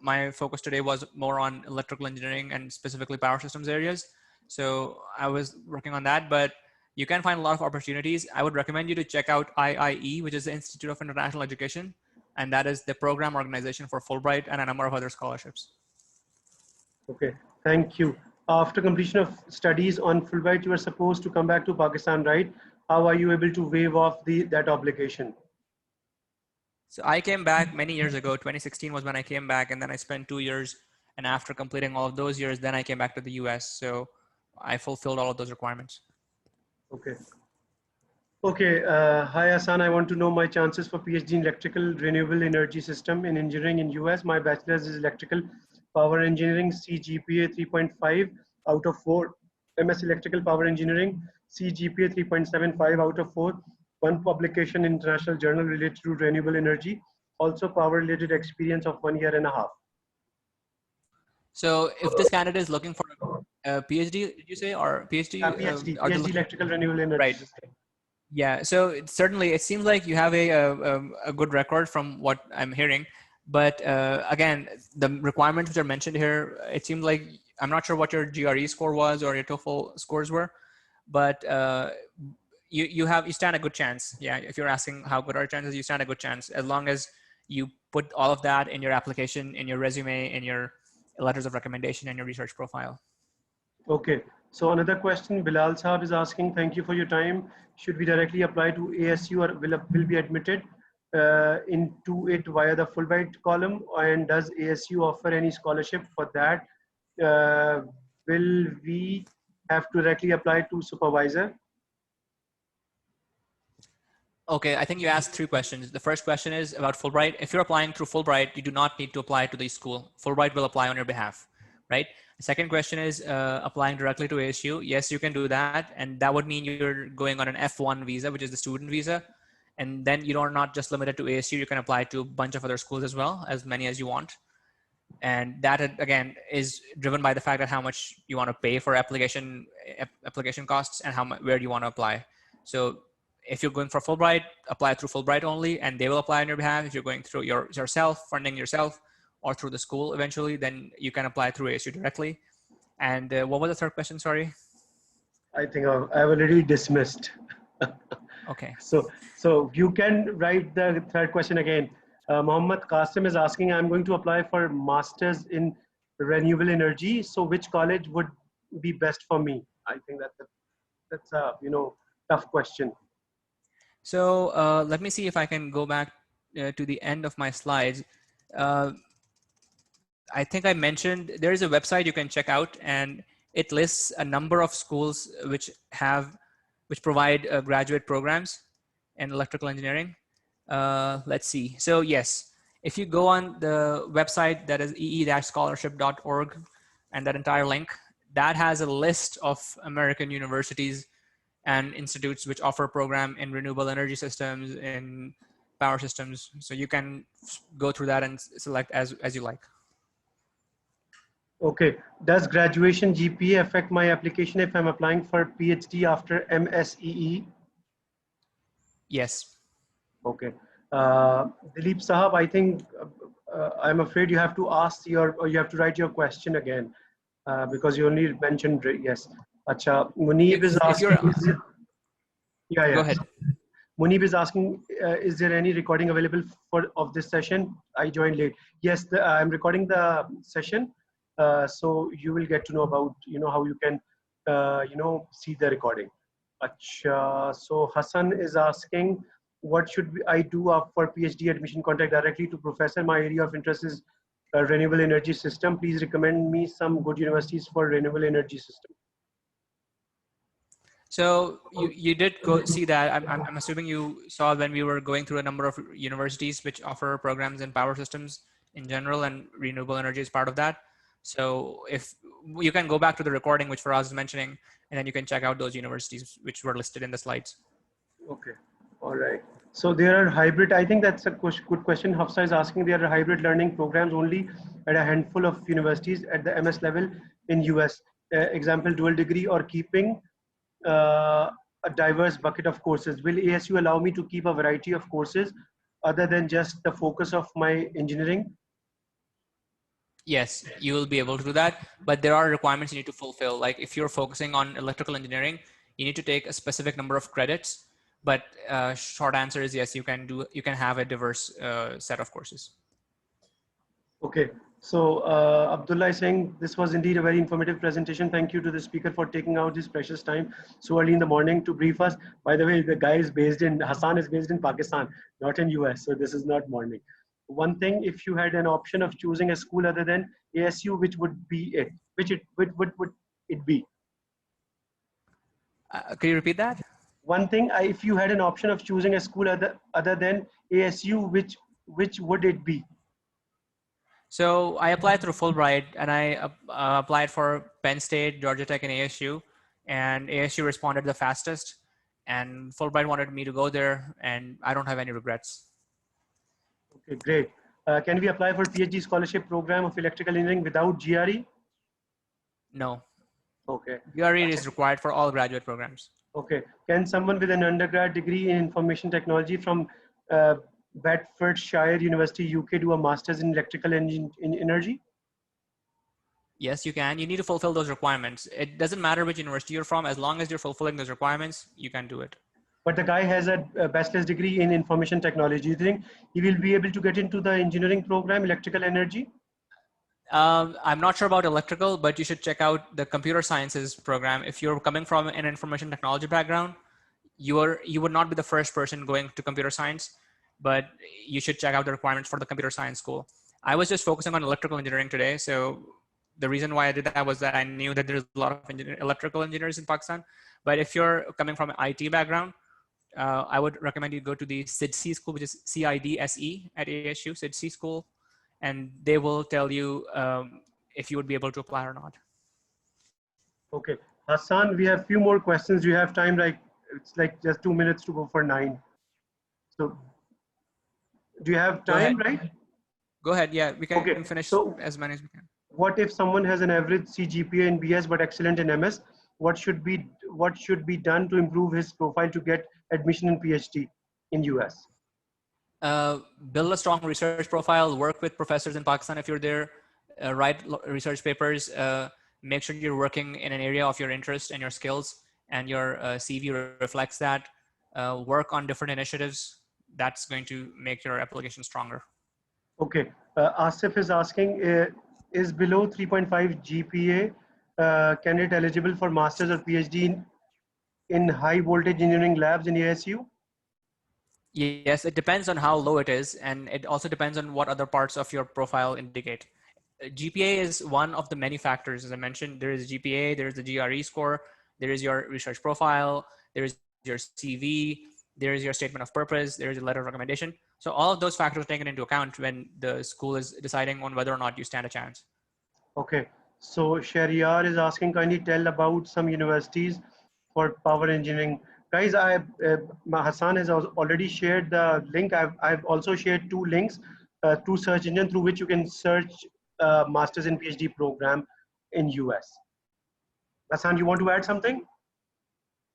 my focus today was more on electrical engineering and specifically power systems areas. So I was working on that, but you can find a lot of opportunities. I would recommend you to check out IIE, which is the Institute of International Education. And that is the program organization for Fulbright and a number of other scholarships. Okay, thank you. After completion of studies on Fulbright, you are supposed to come back to Pakistan, right? How are you able to waive off that obligation? So I came back many years ago. 2016 was when I came back, and then I spent 2 years. And after completing all of those years, then I came back to the US. So I fulfilled all of those requirements. Okay. Okay. Hi, Hassaan. I want to know my chances for PhD in electrical renewable energy system in engineering in US. My bachelor's is electrical power engineering, CGPA 3.5 out of 4. MS electrical power engineering, CGPA 3.75 out of 4. One publication in international journal related to renewable energy. Also power related experience of 1.5 years. So if this candidate is looking for a PhD, did you say, or PhD? PhD electrical renewable energy. Right. Yeah. So certainly, it seems like you have a good record from what I'm hearing. But again, the requirements which are mentioned here, it seemed like, I'm not sure what your GRE score was or your TOEFL scores were, but you stand a good chance. Yeah, if you're asking how good are your chances, you stand a good chance as long as you put all of that in your application, in your resume, in your letters of recommendation, and your research profile. Okay. So another question, Bilal Saab is asking, thank you for your time. Should we directly apply to ASU or will be admitted into it via the Fulbright column? And does ASU offer any scholarship for that? Uh, will we have to directly apply to supervisor? Okay, I think you asked 3 questions. The first question is about Fulbright. If you're applying through Fulbright, you do not need to apply to the school. Fulbright will apply on your behalf, right? The second question is applying directly to ASU. Yes, you can do that. And that would mean you're going on an F1 visa, which is the student visa. And then you are not just limited to ASU. You can apply to a bunch of other schools as well, as many as you want. And that, again, is driven by the fact that how much you want to pay for application costs and where you want to apply. So if you're going for Fulbright, apply through Fulbright only, and they will apply on your behalf. If you're going through yourself, funding yourself, or through the school eventually, then you can apply through ASU directly. And what was the third question? Sorry. I think I've already dismissed. Okay. So you can write the third question again. Mohammed Qasim is asking, I'm going to apply for masters in renewable energy. So which college would be best for me? I think that's a tough question. So let me see if I can go back to the end of my slides. I think I mentioned there is a website you can check out, and it lists a number of schools which provide graduate programs in electrical engineering. Let's see. So yes, if you go on the website that is ee-scholarship.org, and that entire link, that has a list of American universities and institutes which offer program in renewable energy systems, in power systems. So you can go through that and select as you like. Okay. Does graduation GPA affect my application if I'm applying for PhD after MSEE? Yes. Okay. Dilip Sahab, I think I'm afraid you have to ask or you have to write your question again because you only mentioned yes. Acha, Munib is If you're, asking. Yeah. go ahead. Munib is asking, is there any recording available of this session? I joined late. Yes, I'm recording the session, so you will get to know about how you can see the recording. Achha, so Hassan is asking, what should I do for PhD admission? Contact directly to professor. My area of interest is renewable energy system. Please recommend me some good universities for renewable energy system. So you did go see that. I'm assuming you saw when we were going through a number of universities which offer programs in power systems in general, and renewable energy is part of that. So if you can go back to the recording which Faraz is mentioning, and then you can check out those universities which were listed in the slides. Okay. All right. So there are hybrid, I think that's a good question. Hafsa is asking, there are hybrid learning programs only at a handful of universities at the MS level in US. Example, dual degree or keeping a diverse bucket of courses. Will ASU allow me to keep a variety of courses other than just the focus of my engineering? Yes, you will be able to do that, but there are requirements you need to fulfill. Like if you're focusing on electrical engineering, you need to take a specific number of credits. But short answer is yes, you can have a diverse set of courses. Okay, so Abdullah is saying this was indeed a very informative presentation. Thank you to the speaker for taking out this precious time so early in the morning to brief us. By the way, the guy is Hassaan is based in Pakistan, not in US, so this is not morning. One thing, if you had an option of choosing a school other than ASU, which would be it? Which would it be? Can you repeat that? One thing, if you had an option of choosing a school other than ASU, which would it be? So I applied through Fulbright, and I applied for Penn State, Georgia Tech, and ASU. And ASU responded the fastest. And Fulbright wanted me to go there, and I don't have any regrets. Okay, great. Can we apply for PhD scholarship program of electrical engineering without GRE? No. Okay. GRE is required for all graduate programs. Okay. Can someone with an undergrad degree in information technology from Bedfordshire University, UK, do a master's in electrical energy? Yes, you can. You need to fulfill those requirements. It doesn't matter which university you're from. As long as you're fulfilling those requirements, you can do it. But the guy has a bachelor's degree in information technology. Do you think he will be able to get into the engineering program, electrical energy? I'm not sure about electrical, but you should check out the computer sciences program. If you're coming from an information technology background, you would not be the first person going to computer science, but you should check out the requirements for the computer science school. I was just focusing on electrical engineering today, so the reason why I did that was that I knew that there's a lot of electrical engineers in Pakistan. But if you're coming from an IT background, I would recommend you go to the SIDSE school, which is CIDSE at ASU, SIDSE school, and they will tell you if you would be able to apply or not. Okay, Hassaan, we have few more questions. Do you have time? Like it's like just 2 minutes to go for 9. So, do you have time? Right? Go ahead. Yeah, we can Okay. finish So, as many as we can. what if someone has an average CGPA in BS but excellent in MS? What should be done to improve his profile to get admission in PhD in US? Build a strong research profile, work with professors in Pakistan if you're there, write research papers, make sure you're working in an area of your interest and your skills, and your CV reflects that. Work on different initiatives. That's going to make your application stronger. Okay, Asif is asking, is below 3.5 GPA candidate eligible for master's or PhD in high voltage engineering labs in ASU? Yes, it depends on how low it is, and it also depends on what other parts of your profile indicate. GPA is one of the many factors. As I mentioned, there is GPA, there is the GRE score, there is your research profile, there is your CV, there is your statement of purpose, there is a letter of recommendation. So all of those factors are taken into account when the school is deciding on whether or not you stand a chance. Okay, so Shariar is asking, can you tell about some universities for power engineering? Guys, Hassaan has already shared the link. I've also shared 2 links, 2 search engines through which you can search Masters and PhD program in US. Hassaan, you want to add something?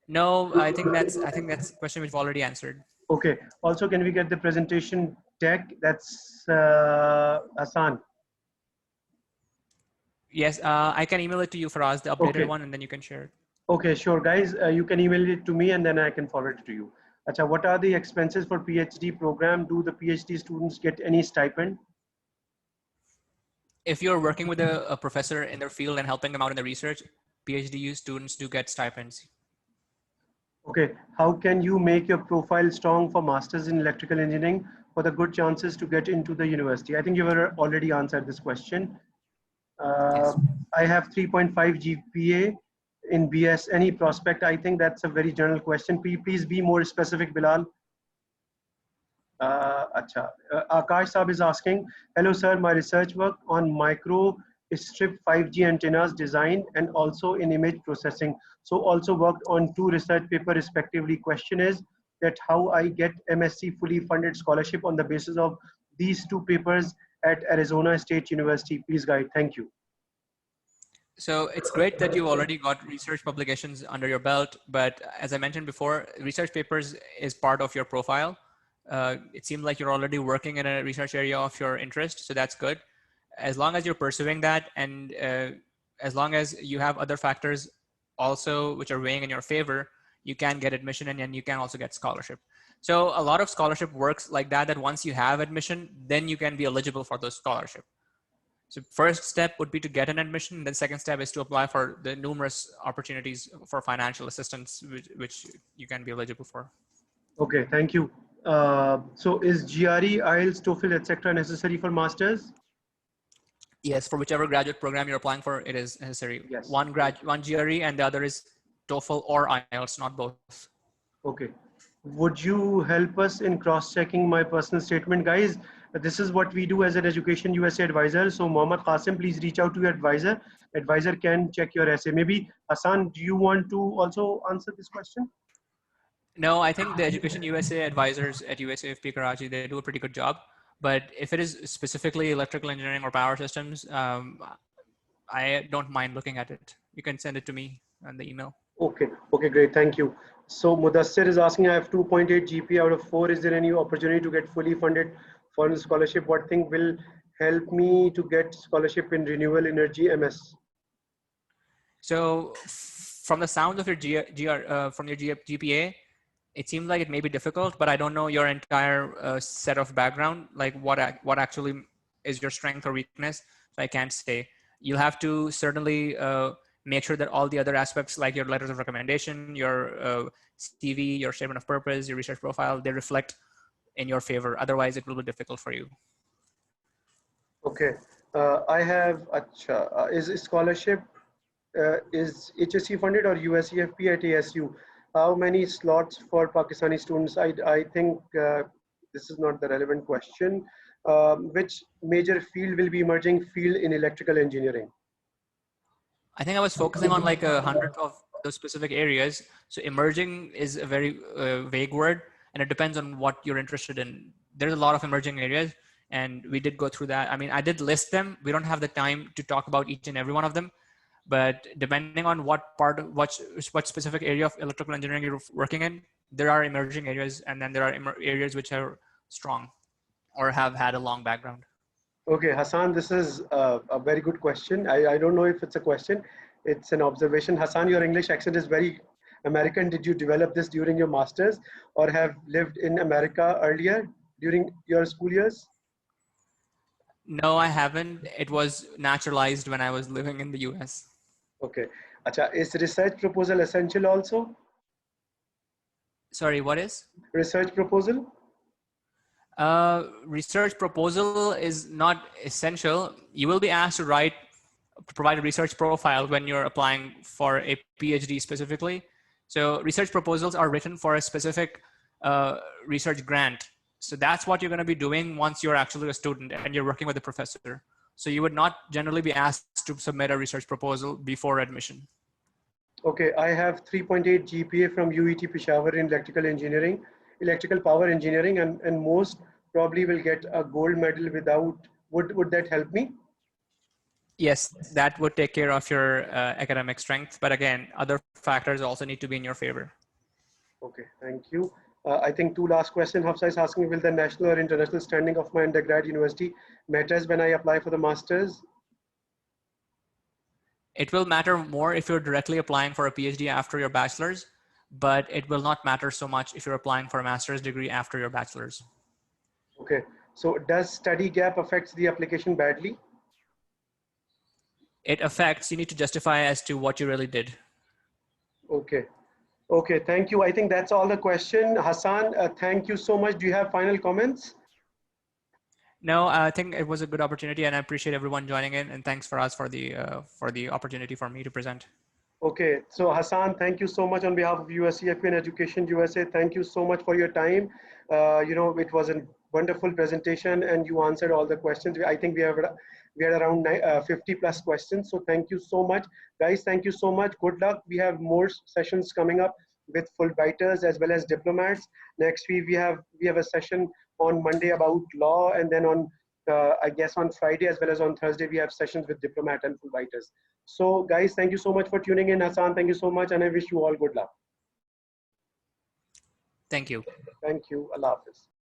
No, I think that's a question we've already answered. Okay. Also, can we get the presentation deck? That's Hassaan. Yes, I can email it to you, Faraz, the updated Okay. one, and then you can share it. Okay, sure, guys. You can email it to me and then I can forward it to you. Acha, what are the expenses for PhD program? Do the PhD students get any stipend? If you're working with a professor in their field and helping them out in the research, PhD students do get stipends. Okay, how can you make your profile strong for masters in electrical engineering for the good chances to get into the university? I think you've already answered this question. Yes. I have 3.5 GPA in BS. Any prospect? I think that's a very general question. Please be more specific, Bilal. Akash Saab is asking, hello sir, my research work on micro strip 5G antennas design and also in image processing. So also worked on 2 research paper respectively. Question is that how I get MSc fully funded scholarship on the basis of these 2 papers at Arizona State University. Please guide. Thank you. So it's great that you already got research publications under your belt, but as I mentioned before, research papers is part of your profile. It seems like you're already working in a research area of your interest, so that's good. As long as you're pursuing that, and as long as you have other factors also which are weighing in your favor, you can get admission and you can also get scholarship. So a lot of scholarship works like that, that once you have admission, then you can be eligible for those scholarship. So first step would be to get an admission. Then second step is to apply for the numerous opportunities for financial assistance, which you can be eligible for. Okay, thank you. So is GRE, IELTS, TOEFL, etc. necessary for masters? Yes, for whichever graduate program you're applying for, it is necessary. Yes. One GRE and the other is TOEFL or IELTS, not both. Okay. Would you help us in cross-checking my personal statement, guys? This is what we do as an Education USA advisor. So Mohammad Qasim, please reach out to your advisor. Advisor can check your essay. Maybe Hassaan, do you want to also answer this question? No, I think the Education USA advisors at USEFP Karachi, they do a pretty good job. But if it is specifically electrical engineering or power systems, I don't mind looking at it. You can send it to me on the email. Okay, okay, great, thank you. So Mudassir is asking, I have 2.8 GPA out of 4. Is there any opportunity to get fully funded foreign scholarship? What thing will help me to get scholarship in renewable energy MS? So from the sound of your from your GPA, it seems like it may be difficult, but I don't know your entire set of background, like what actually is your strength or weakness. So I can't say. You'll have to certainly make sure that all the other aspects, like your letters of recommendation, your CV, your statement of purpose, your research profile, they reflect in your favor. Otherwise, it will be difficult for you. Okay, I have, is scholarship is HSC funded or USEFP at ASU? How many slots for Pakistani students? I think this is not the relevant question. Which major field will be emerging field in electrical engineering? I think I was focusing on like 100 of those specific areas. So emerging is a very vague word, and it depends on what you're interested in. There's a lot of emerging areas, and we did go through that. I mean, I did list them. We don't have the time to talk about each and every one of them, but depending on what part of what specific area of electrical engineering you're working in, there are emerging areas, and then there are areas which are strong or have had a long background. Okay, Hassan, this is a very good question. I don't know if it's a question, it's an observation. Hassan, your English accent is very American. Did you develop this during your master's or have lived in America earlier during your school years? No, I haven't. It was naturalized when I was living in the US. Okay. Acha, is research proposal essential also? Sorry, what is? Research proposal? Research proposal is not essential. You will be asked to provide a research profile when you're applying for a PhD specifically. So research proposals are written for a specific research grant. So that's what you're going to be doing once you're actually a student and you're working with a professor. So you would not generally be asked to submit a research proposal before admission. Okay, I have 3.8 GPA from UET Peshawar in electrical engineering, electrical power engineering, and most probably will get a gold medal without, would that help me? Yes, that would take care of your academic strength. But again, other factors also need to be in your favor. Okay, thank you. I think two last questions. Hafsa is asking, will the national or international standing of my undergrad university matters when I apply for the master's? It will matter more if you're directly applying for a PhD after your bachelor's, but it will not matter so much if you're applying for a master's degree after your bachelor's. Okay, so does study gap affects the application badly? It affects, you need to justify as to what you really did. Okay. Okay, thank you. I think that's all the question. Hassan, thank you so much. Do you have final comments? No, I think it was a good opportunity, and I appreciate everyone joining in. And thanks for us for the opportunity for me to present. Okay, so Hassan, thank you so much on behalf of USEFP and Education USA. Thank you so much for your time. It was a wonderful presentation, and you answered all the questions. I think we had around 50 plus questions. So thank you so much, guys. Thank you so much. Good luck. We have more sessions coming up with Fulbrighters as well as diplomats. Next week we have a session on Monday about law, and then on I guess on Friday as well as on Thursday we have sessions with diplomat and Fulbrighters. So guys, thank you so much for tuning in. Hassan, thank you so much, and I wish you all good luck. Thank you. Thank you. Allah Hafiz.